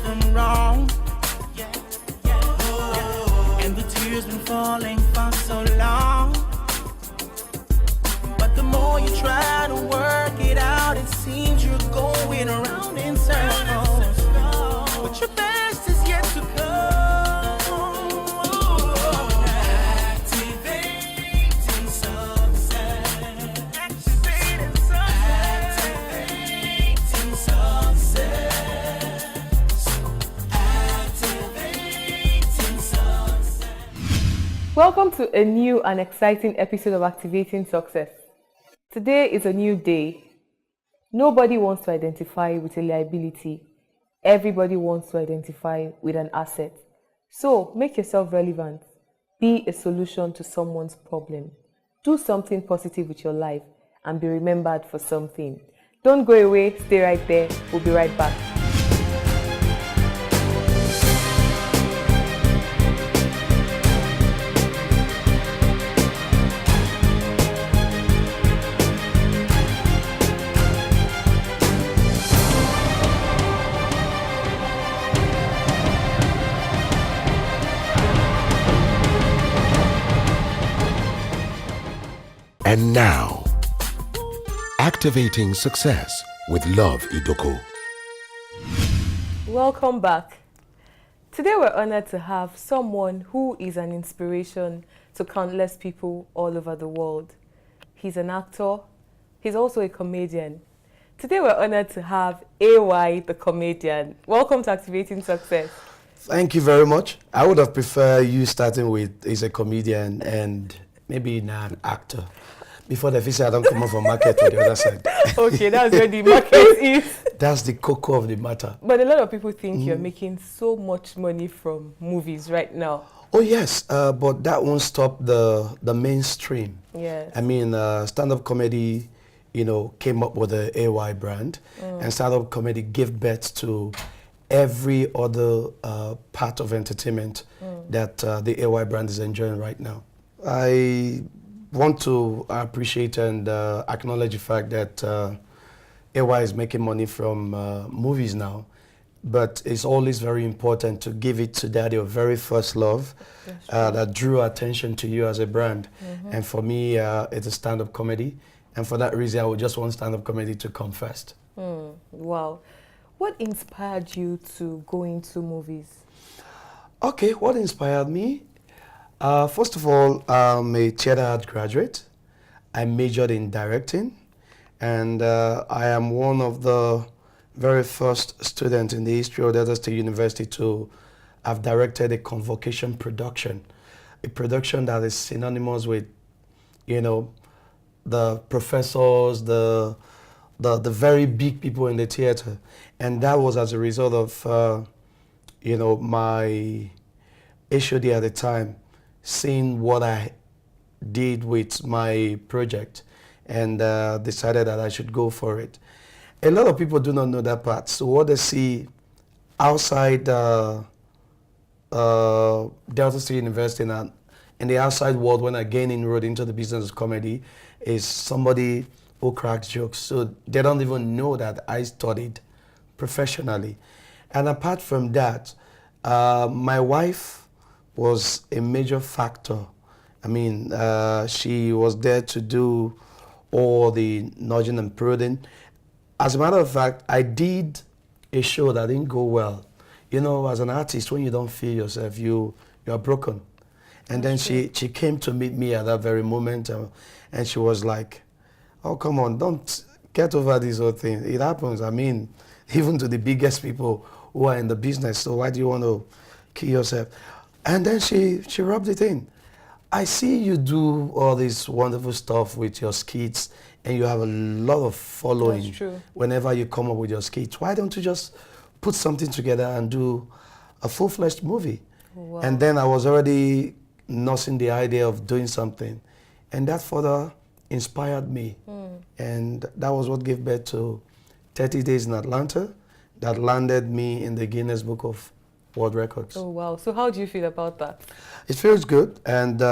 from wrong. And the tears been falling for so long. But the more you try to work it out, it seems you're going around in circles. But your best is yet to come. Activating success. Activating success. Activating success. Activating success. Welcome to a new and exciting episode of Activating Success. Today is a new day. Nobody wants to identify with a liability. Everybody wants to identify with an asset. So make yourself relevant. Be a solution to someone's problem. Do something positive with your life and be remembered for something. Don't go away, stay right there. We'll be right back. And now, Activating Success with Love Idoko. Welcome back. Today we're honored to have someone who is an inspiration to countless people all over the world. He's an actor. He's also a comedian. Today we're honored to have AY the comedian. Welcome to Activating Success. Thank you very much. I would have preferred you starting with he's a comedian and maybe now an actor. Before the visa, I don't come off a market to the other side. Okay, that's where the market is. That's the cocoa of the matter. But a lot of people think you're making so much money from movies right now. Oh yes, but that won't stop the mainstream. Yes. I mean, stand-up comedy, came up with the AY brand, and stand-up comedy gave birth to every other part of entertainment that the AY brand is enjoying right now. I want to appreciate and acknowledge the fact that AY is making money from movies now, but it's always very important to give it to that your very first love that drew attention to you as a brand. And for me, it's a stand-up comedy, and for that reason, I would just want stand-up comedy to come first. Wow. What inspired you to go into movies? Okay, what inspired me? First of all, I'm a theater art graduate. I majored in directing, and I am one of the very first students in the history of Delta State University to have directed a convocation production, a production that is synonymous with, the professors, the very big people in the theater, and that was as a result of, my HOD at the time, seeing what I did with my project, and decided that I should go for it. A lot of people do not know that part. So what they see outside Delta State University and in the outside world when I gain inroad into the business of comedy is somebody who cracks jokes. So they don't even know that I studied professionally. And apart from that, my wife was a major factor. I mean, she was there to do all the nudging and prodding. As a matter of fact, I did a show that didn't go well. As an artist, when you don't feel yourself, you're broken. And then she came to meet me at that very moment, and she was like, oh, come on, don't get over this whole thing. It happens. I mean, even to the biggest people who are in the business, so why do you want to kill yourself? And then she rubbed it in. I see you do all this wonderful stuff with your skits, and you have a lot of following. That's true. Whenever you come up with your skits. Why don't you just put something together and do a full-fledged movie? Wow. And then I was already nursing the idea of doing something, and that further inspired me. And that was what gave birth to 30 Days in Atlanta, that landed me in the Guinness Book of World Records. Oh, wow. So how do you feel about that? It feels good, and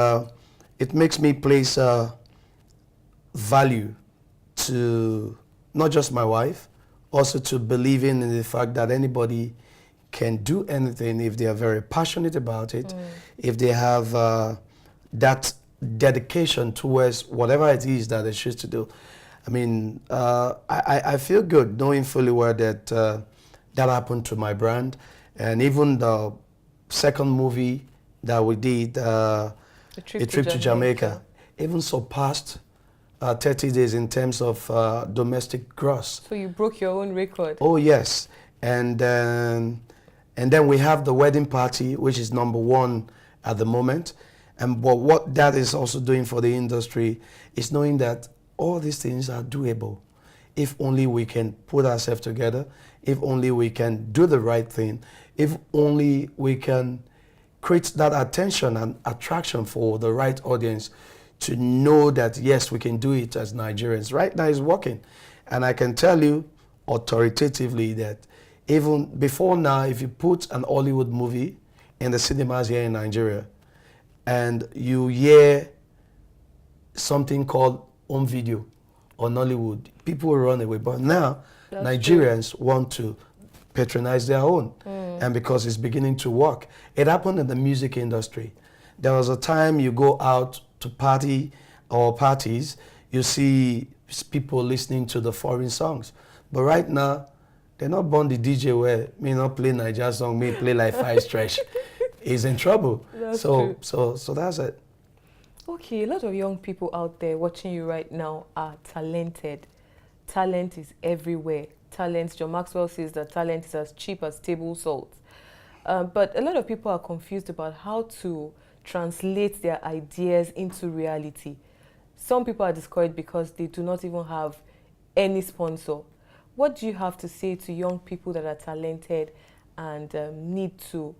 it makes me place value to not just my wife, also to believing in the fact that anybody can do anything if they are very passionate about it, if they have that dedication towards whatever it is that they choose to do. I mean, I feel good knowing fully well that that happened to my brand. And even the second movie that we did, A Trip to Jamaica, even surpassed 30 days in terms of domestic gross. So you broke your own record. Oh yes, and then we have the wedding party, which is #1 at the moment. And but what that is also doing for the industry is knowing that all these things are doable, if only we can put ourselves together, if only we can do the right thing, if only we can create that attention and attraction for the right audience to know that, yes, we can do it as Nigerians. Right now it's working. And I can tell you authoritatively that even before now, if you put an Hollywood movie in the cinemas here in Nigeria and you hear something called home video or Nollywood, people will run away. But now that's Nigerians want to patronize their own. And because it's beginning to work. It happened in the music industry. There was a time you go out to party or parties, you see people listening to the foreign songs. But right now, they're not born the DJ where me not play Nigeria song, me play like Fire Stretch. He's in trouble. That's true. So that's it. Okay, a lot of young people out there watching you right now are talented. Talent is everywhere. Talent, John Maxwell says that talent is as cheap as table salt. But a lot of people are confused about how to translate their ideas into reality. Some people are discouraged because they do not even have any sponsor. What do you have to say to young people that are talented and need to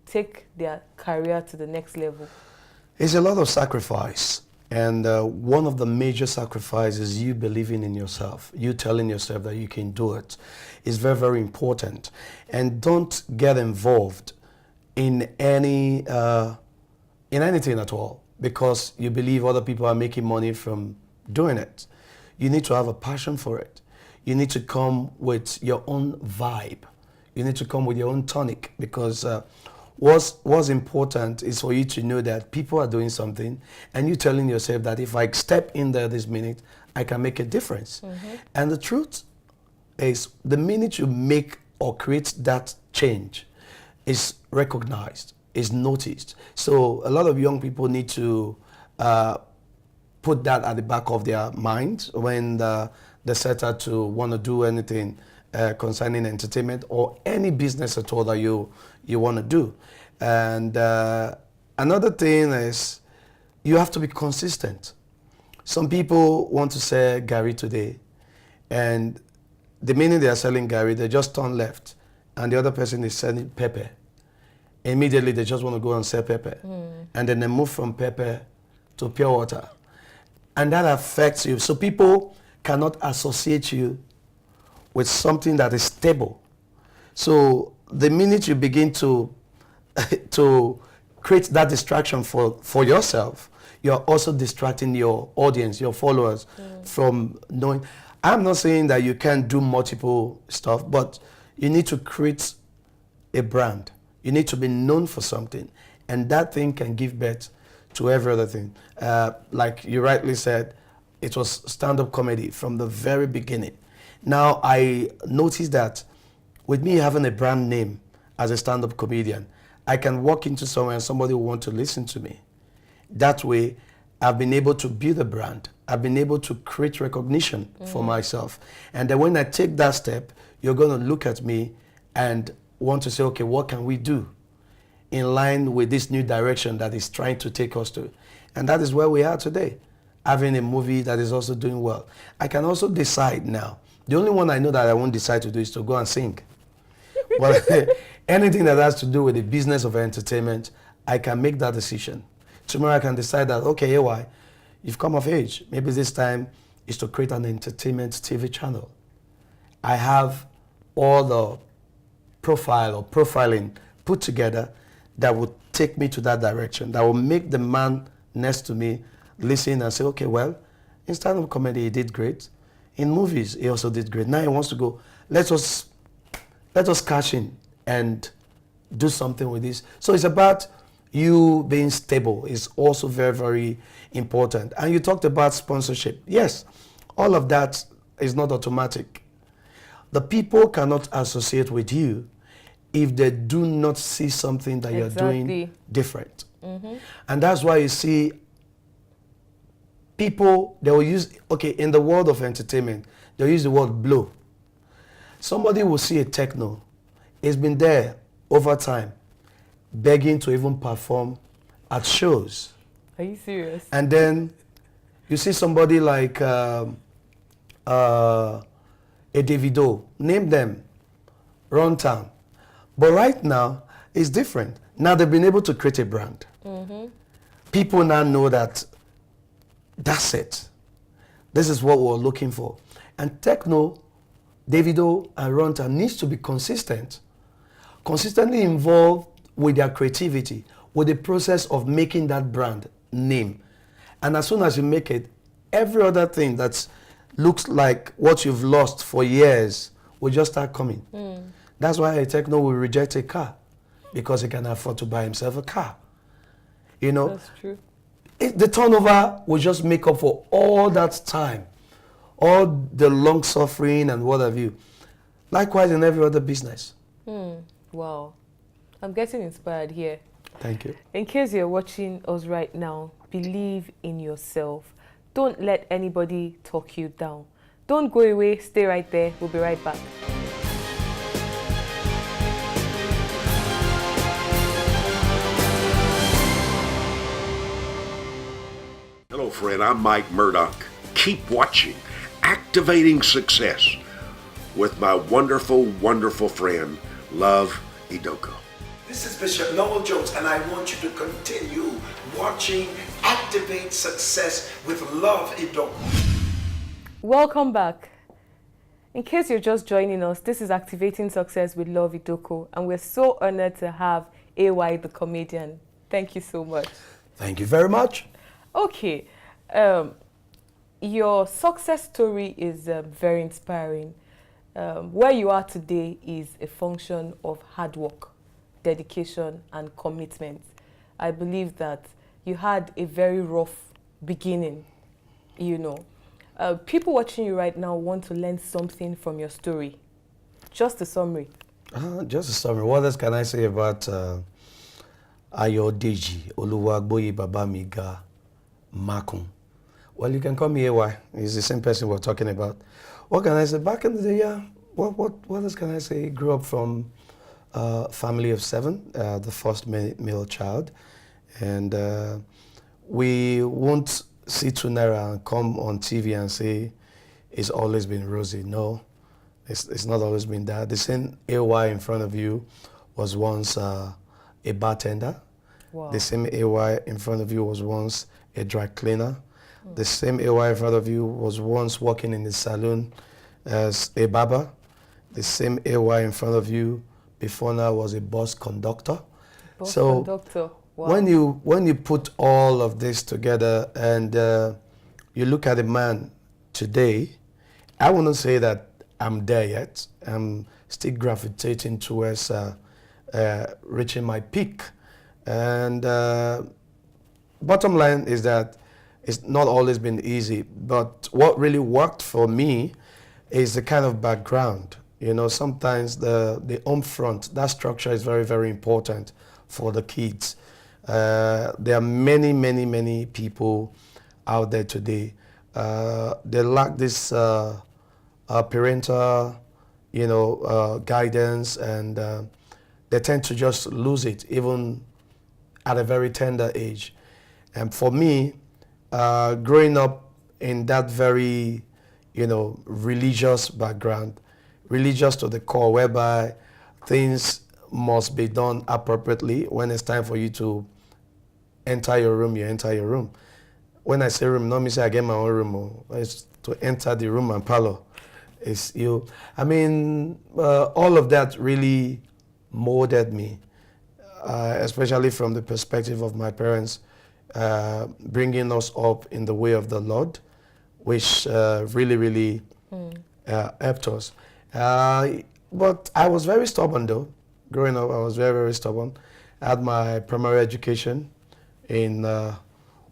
take their career to the next level? It's a lot of sacrifice. And one of the major sacrifices is you believing in yourself, you telling yourself that you can do it. It's very, very important. And don't get involved in anything at all because you believe other people are making money from doing it. You need to have a passion for it. You need to come with your own vibe. You need to come with your own tonic because what's important is for you to know that people are doing something and you telling yourself that if I step in there this minute, I can make a difference. And the truth is the minute you make or create that change is recognized, is noticed. So a lot of young people need to put that at the back of their mind when they set out to want to do anything concerning entertainment or any business at all that you want to do. And another thing is you have to be consistent. Some people want to sell Gary today, and the minute they are selling Gary, they just turn left, and the other person is selling pepper. Immediately, they just want to go and sell pepper. And then they move from pepper to pure water. And that affects you. So people cannot associate you with something that is stable. So the minute you begin to create that distraction for yourself, you're also distracting your audience, your followers from knowing. I'm not saying that you can't do multiple stuff, but you need to create a brand. You need to be known for something, and that thing can give birth to every other thing. Like you rightly said, it was stand-up comedy from the very beginning. Now I noticed that with me having a brand name as a stand-up comedian, I can walk into somewhere and somebody will want to listen to me. That way, I've been able to build a brand. I've been able to create recognition for myself. And then when I take that step, you're going to look at me and want to say, okay, what can we do in line with this new direction that is trying to take us to? And that is where we are today, having a movie that is also doing well. I can also decide now. The only one I know that I won't decide to do is to go and sing. But anything that has to do with the business of entertainment, I can make that decision. Tomorrow I can decide that, okay, AY, you've come of age. Maybe this time is to create an entertainment TV channel. I have all the profile or profiling put together that would take me to that direction, that will make the man next to me listen and say, okay, well, in stand-up comedy he did great. In movies he also did great. Now he wants to go, let us cash in and do something with this. So it's about you being stable is also very, very important. And you talked about sponsorship. Yes, all of that is not automatic. The people cannot associate with you if they do not see something that you're doing different. And that's why you see people, they will use, okay, in the world of entertainment, they'll use the word blow. Somebody will see a techno. It's been there over time, begging to even perform at shows. Are you serious? And then you see somebody like a Davido, name them, Runtown. But right now, it's different. Now they've been able to create a brand. People now know that that's it. This is what we're looking for. And techno, Davido and Runtown needs to be consistent. Consistently involved with their creativity, with the process of making that brand name. And as soon as you make it, every other thing that looks like what you've lost for years will just start coming. That's why a techno will reject a car, because he can afford to buy himself a car. You know, That's true. The turnover will just make up for all that time, all the long suffering and what have you. Likewise in every other business. Wow. I'm getting inspired here. Thank you. In case you're watching us right now, believe in yourself. Don't let anybody talk you down. Don't go away. Stay right there. We'll be right back. Hello, friend. I'm Mike Murdoch. Keep watching Activating Success with my wonderful, wonderful friend, Love Idoko. This is Bishop Noel Jones, and I want you to continue watching Activate Success with Love Idoko. Welcome back. In case you're just joining us, this is Activating Success with Love Idoko, and we're so honored to have AY the comedian. Thank you so much. Thank you very much. Okay, your success story is very inspiring. Where you are today is a function of hard work, dedication, and commitment. I believe that you had a very rough beginning, you know. People watching you right now want to learn something from your story. Just a summary. Just a summary. What else can I say about Ayodeji Oluwagboyi Babamiga Makun? Well, you can call me AY. He's the same person we're talking about. What can I say? Back in the day, yeah. What else can I say? Grew up from a family of 7, the first male child, and we won't see 2 naira and come on TV and say it's always been rosy. No, it's not always been that. The same AY in front of you was once a bartender. Wow. The same AY in front of you was once a dry cleaner. The same AY in front of you was once working in the salon as a barber. The same AY in front of you before now was a bus conductor. Conductor. Wow. When you put all of this together and you look at a man today, I wouldn't say that I'm there yet. I'm still gravitating towards reaching my peak. And bottom line is that it's not always been easy, but what really worked for me is the kind of background. You know, sometimes the home front, that structure is very, very important for the kids. There are many, many, many people out there today. They lack this parental, guidance, and they tend to just lose it, even at a very tender age. And for me, growing up in that very, religious background, religious to the core, whereby things must be done appropriately. When it's time for you to enter your room, you enter your room. When I say room, not me say I get my own room. It's to enter the room and parlor. It's you. I mean, all of that really molded me, especially from the perspective of my parents, bringing us up in the way of the Lord, which really, really helped us. But I was very stubborn though. growing up, I was very, very stubborn. I had my primary education in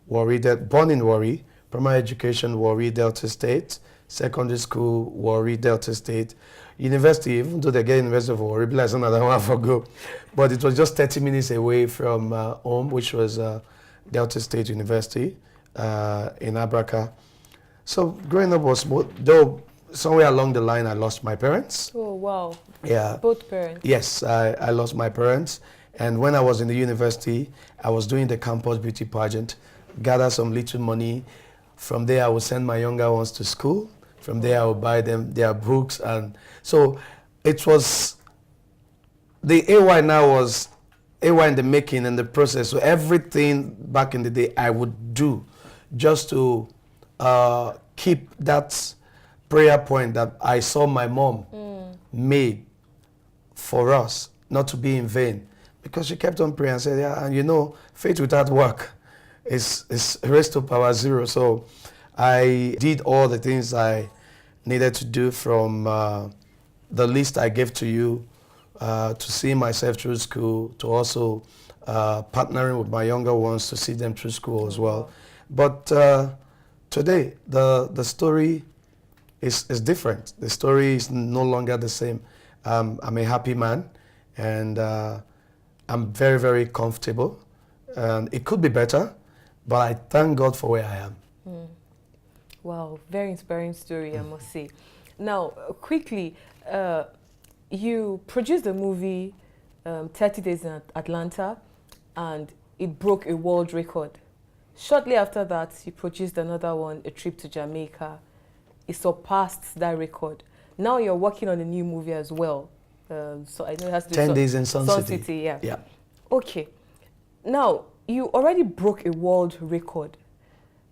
Warri, born in Warri, primary education, Warri, Delta State, secondary school, Warri, Delta State, university, even though they get University of Warri, like another one for go. But it was just 30 minutes away from home, which was Delta State University in Abraka. So growing up was, though somewhere along the line I lost my parents. Oh, wow. Yeah. Both parents. Yes, I lost my parents. And when I was in the university, I was doing the campus beauty pageant, gather some little money. From there, I would send my younger ones to school. From there, I would buy them their books. And so it was, the AY now was AY in the making and the process. So everything back in the day I would do just to keep that prayer point that I saw my mom made for us, not to be in vain. Because she kept on praying and said, yeah, and you know, faith without work is raised to power zero. So I did all the things I needed to do, from the list I gave to you, to see myself through school, to also partnering with my younger ones to see them through school as well. But today, the story is different. The story is no longer the same. I'm a happy man, and I'm very, very comfortable. And it could be better, but I thank God for where I am. Wow, very inspiring story, I must say. Now, quickly, you produced a movie, 30 Days in Atlanta, and it broke a world record. Shortly after that, you produced another one, A Trip to Jamaica. It surpassed that record. Now you're working on a new movie as well. So I know it has to do 10 with Days in Sun City. Yeah. Yeah. Okay. Now, you already broke a world record.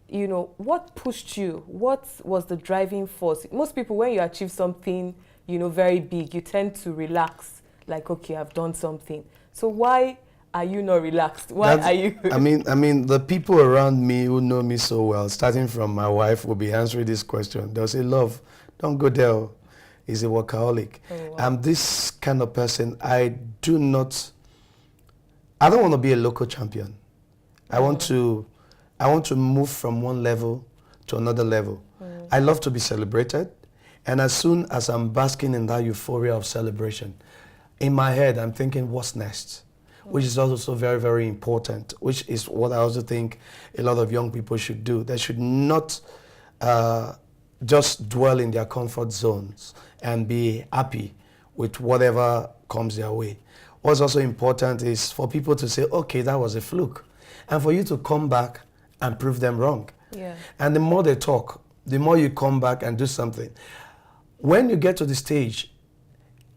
You know, what pushed you? What was the driving force? Most people, when you achieve something, you know, very big, you tend to relax. Like, okay, I've done something. So why are you not relaxed? Why are you? I mean, the people around me who know me so well, starting from my wife, will be answering this question. They'll say, love, don't go there. He's a workaholic. Oh, wow. I'm this kind of person. I don't want to be a local champion. I want to move from one level to another level. I love to be celebrated. And as soon as I'm basking in that euphoria of celebration, in my head, I'm thinking, what's next? Which is also very, very important, which is what I also think a lot of young people should do. They should not just dwell in their comfort zones and be happy with whatever comes their way. What's also important is for people to say, okay, that was a fluke. And for you to come back and prove them wrong. Yeah. And the more they talk, the more you come back and do something. When you get to the stage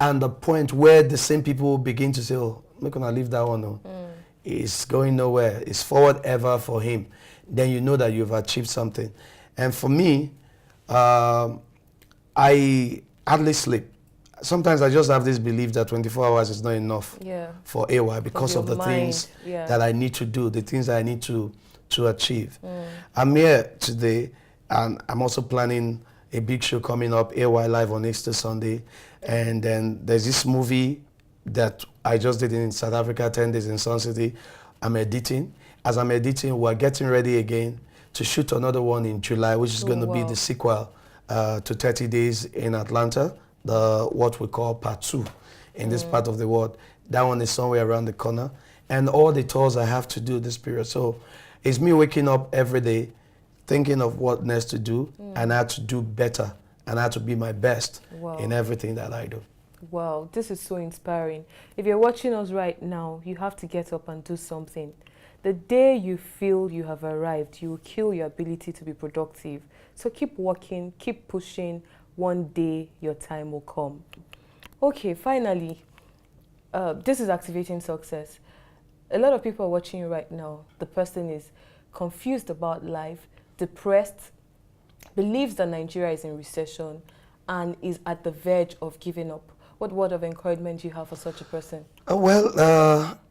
and the point where the same people begin to say, oh, I'm not gonna leave that one, no. It's going nowhere, it's forward ever for him, then you know that you've achieved something. And for me, I hardly sleep. Sometimes I just have this belief that 24 hours is not enough for AY because of the things that I need to do, the things that I need to achieve. I'm here today, and I'm also planning a big show coming up, AY Live on Easter Sunday. And then there's this movie that I just did in South Africa, 10 Days in Sun City. I'm editing. As I'm editing, we're getting ready again to shoot another one in July, which is going to be the sequel to 30 Days in Atlanta, what we call part 2 in this part of the world. That one is somewhere around the corner. And all the tours I have to do this period. So it's me waking up every day, thinking of what next to do, and how to do better, and how to be my best in everything that I do. Wow, this is so inspiring. If you're watching us right now, you have to get up and do something. The day you feel you have arrived, you will kill your ability to be productive. So keep working, keep pushing. One day your time will come. Okay, finally, this is Activating Success. A lot of people are watching you right now. The person is confused about life, depressed, believes that Nigeria is in recession, and is at the verge of giving up. What word of encouragement do you have for such a person?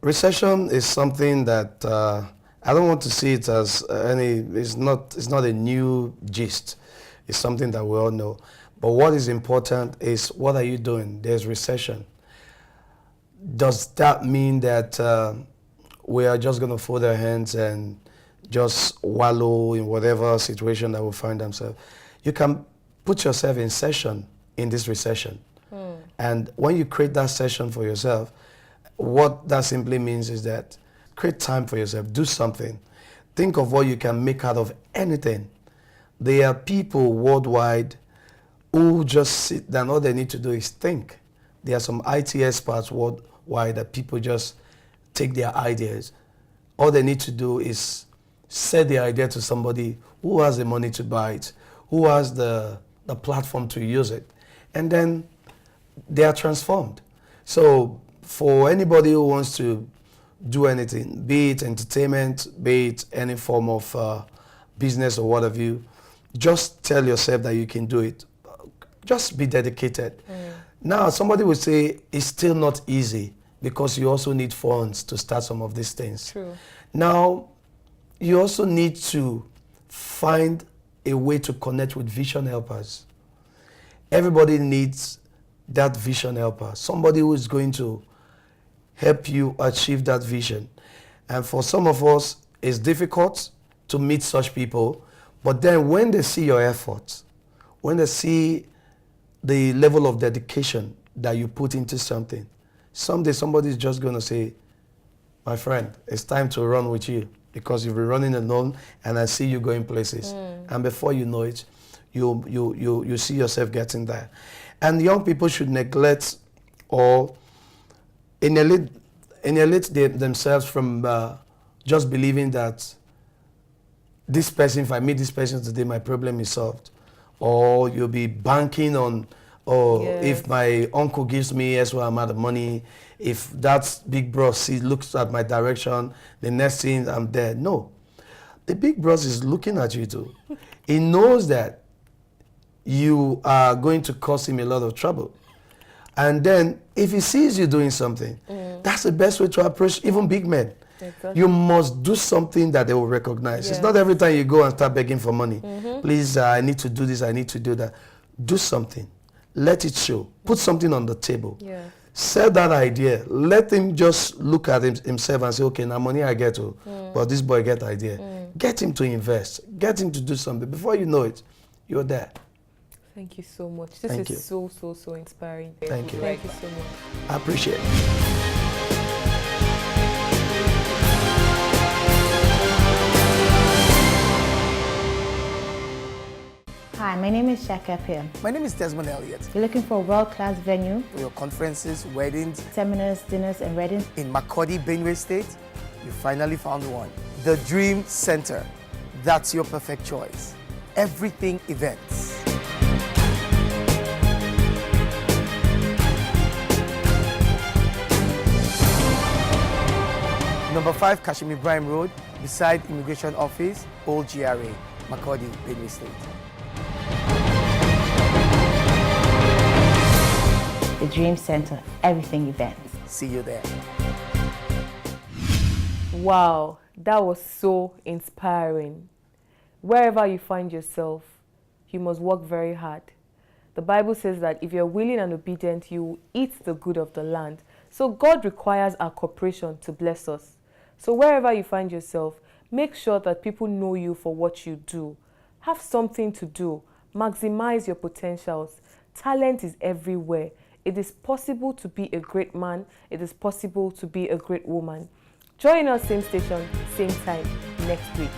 Recession is something that I don't want to see it as it's not a new gist. It's something that we all know. But what is important is, what are you doing? There's recession. does that mean that we are just going to fold our hands and just wallow in whatever situation that we find themselves? You can put yourself in session in this recession. And when you create that session for yourself, what that simply means is that create time for yourself, do something. Think of what you can make out of anything. There are people worldwide who just sit down, all they need to do is think. There are some IT experts worldwide that people just take their ideas. All they need to do is sell the idea to somebody who has the money to buy it, who has the platform to use it. And then they are transformed. So for anybody who wants to do anything, be it entertainment, be it any form of business or what have you, just tell yourself that you can do it. Just be dedicated. Now, somebody will say it's still not easy because you also need funds to start some of these things. True. Now, you also need to find a way to connect with vision helpers. Everybody needs that vision helper, somebody who is going to help you achieve that vision. And for some of us, it's difficult to meet such people, but then when they see your efforts, when they see the level of dedication that you put into something, someday somebody's just going to say, my friend, it's time to run with you because you've been running alone and I see you going places. And before you know it, you see yourself getting there. And young people should neglect or annihilate themselves from just believing that this person, if I meet this person today, my problem is solved. Or you'll be banking on, if my uncle gives me X amount of money, if that big boss looks at my direction, the next thing I'm there. No. The big boss is looking at you too. He knows that you are going to cause him a lot of trouble. And then if he sees you doing something, that's the best way to approach even big men. Exactly. You must do something that they will recognize. It's not every time you go and start begging for money. Please, I need to do this, I need to do that. Do something. Let it show. Put something on the table. Sell that idea. Let him just look at himself and say, okay, now money I get to, but this boy get idea. Get him to invest. Get him to do something. Before you know it, you're there. Thank you so much. This Thank is you. so inspiring. Thank you. Thank you so much. I appreciate it. Hi, my name is Shaka Pia. My name is Desmond Elliott. You're looking for a world-class venue For your conferences, weddings seminars, dinners, and weddings. in Makurdi, Benue State, you finally found one. The Dream Center. That's your perfect choice. Everything events. Number 5 Kashim Ibrahim Road, beside Immigration Office, Old GRA, Makurdi, Benue State. The Dream Center, everything events. See you there. Wow, that was so inspiring. Wherever you find yourself, you must work very hard. The Bible says that if you're willing and obedient, you will eat the good of the land. So God requires our cooperation to bless us. So wherever you find yourself, make sure that people know you for what you do. Have something to do. Maximize your potentials. Talent is everywhere. It is possible to be a great man. It is possible to be a great woman. Join us same station, same time next week.